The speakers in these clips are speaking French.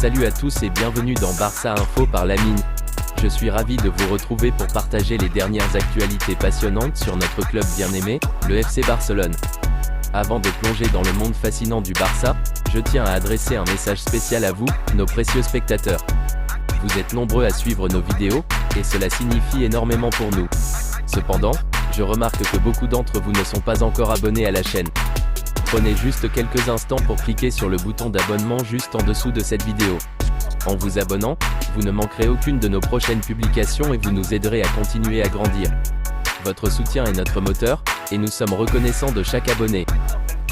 Salut à tous et bienvenue dans Barça Info par Lamine. Je suis ravi de vous retrouver pour partager les dernières actualités passionnantes sur notre club bien-aimé, le FC Barcelone. Avant de plonger dans le monde fascinant du Barça, je tiens à adresser un message spécial à vous, nos précieux spectateurs. Vous êtes nombreux à suivre nos vidéos, et cela signifie énormément pour nous. Cependant, je remarque que beaucoup d'entre vous ne sont pas encore abonnés à la chaîne. Prenez juste quelques instants pour cliquer sur le bouton d'abonnement juste en dessous de cette vidéo. En vous abonnant, vous ne manquerez aucune de nos prochaines publications et vous nous aiderez à continuer à grandir. Votre soutien est notre moteur, et nous sommes reconnaissants de chaque abonné.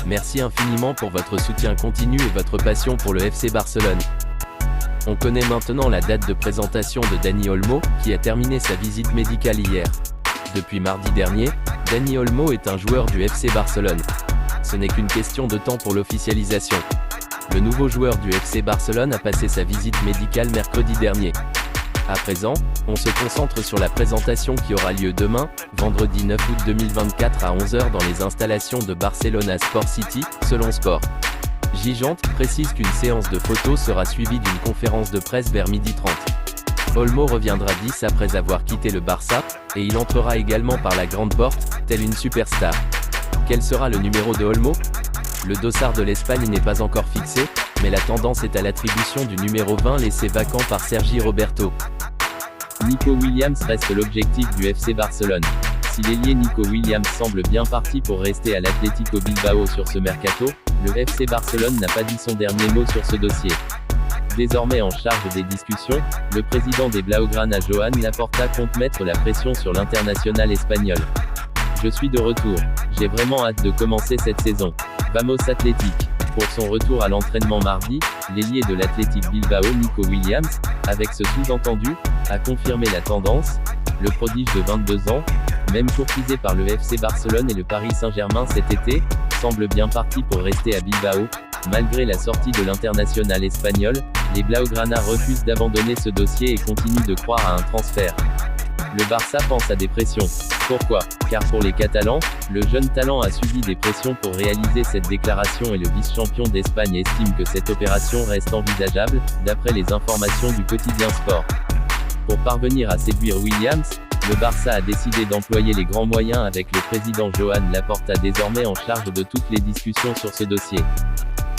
Merci infiniment pour votre soutien continu et votre passion pour le FC Barcelone. On connaît maintenant la date de présentation de Dani Olmo, qui a terminé sa visite médicale hier. Depuis mardi dernier, Dani Olmo est un joueur du FC Barcelone. Ce n'est qu'une question de temps pour l'officialisation. Le nouveau joueur du FC Barcelone a passé sa visite médicale mercredi dernier. À présent, on se concentre sur la présentation qui aura lieu demain, vendredi 9 août 2024 à 11 h dans les installations de Barcelona Sport City, selon Sport. Gigante précise qu'une séance de photos sera suivie d'une conférence de presse vers 12h30. Olmo reviendra 10 après avoir quitté le Barça, et il entrera également par la grande porte, telle une superstar. Quel sera le numéro de Olmo? Le dossard de l'Espagne n'est pas encore fixé, mais la tendance est à l'attribution du numéro 20 laissé vacant par Sergi Roberto. Nico Williams reste l'objectif du FC Barcelone. Si l'ailier Nico Williams semble bien parti pour rester à l'Atlético Bilbao sur ce mercato, le FC Barcelone n'a pas dit son dernier mot sur ce dossier. Désormais en charge des discussions, le président des Blaugrana Joan Laporta compte mettre la pression sur l'international espagnol. Je suis de retour. J'ai vraiment hâte de commencer cette saison. Vamos Athletic. Pour son retour à l'entraînement mardi, l'ailier de l'Athletic Bilbao Nico Williams, avec ce sous-entendu, a confirmé la tendance. Le prodige de 22 ans, même courtisé par le FC Barcelone et le Paris Saint-Germain cet été, semble bien parti pour rester à Bilbao. Malgré la sortie de l'international espagnol, les Blaugrana refusent d'abandonner ce dossier et continuent de croire à un transfert. Le Barça pense à des pressions. Pourquoi? Car pour les Catalans, le jeune talent a subi des pressions pour réaliser cette déclaration et le vice-champion d'Espagne estime que cette opération reste envisageable, d'après les informations du quotidien Sport. Pour parvenir à séduire Williams, le Barça a décidé d'employer les grands moyens avec le président Joan Laporta désormais en charge de toutes les discussions sur ce dossier.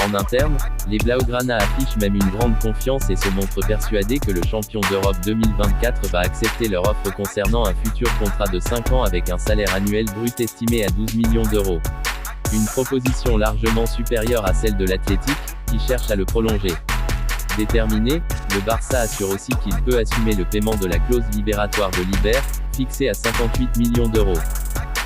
En interne, les Blaugrana affichent même une grande confiance et se montrent persuadés que le champion d'Europe 2024 va accepter leur offre concernant un futur contrat de 5 ans avec un salaire annuel brut estimé à 12 millions d'euros. Une proposition largement supérieure à celle de l'Athletic, qui cherche à le prolonger. Déterminé, le Barça assure aussi qu'il peut assumer le paiement de la clause libératoire de l'Iber, fixée à 58 millions d'euros.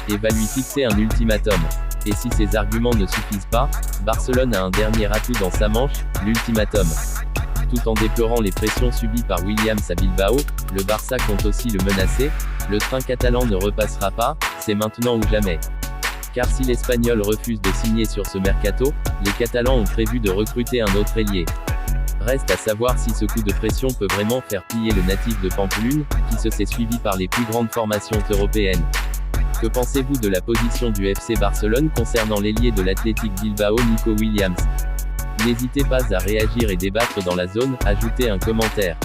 Et va lui fixer un ultimatum. Et si ces arguments ne suffisent pas, Barcelone a un dernier atout dans sa manche, l'ultimatum. Tout en déplorant les pressions subies par Williams à Bilbao, le Barça compte aussi le menacer. Le train catalan ne repassera pas, c'est maintenant ou jamais. Car si l'Espagnol refuse de signer sur ce mercato, les Catalans ont prévu de recruter un autre ailier. Reste à savoir si ce coup de pression peut vraiment faire plier le natif de Pampelune, qui se sait suivi par les plus grandes formations européennes. Que pensez-vous de la position du FC Barcelone concernant l'ailier de l'Athletic Bilbao Nico Williams? N'hésitez pas à réagir et débattre dans la zone, ajoutez un commentaire.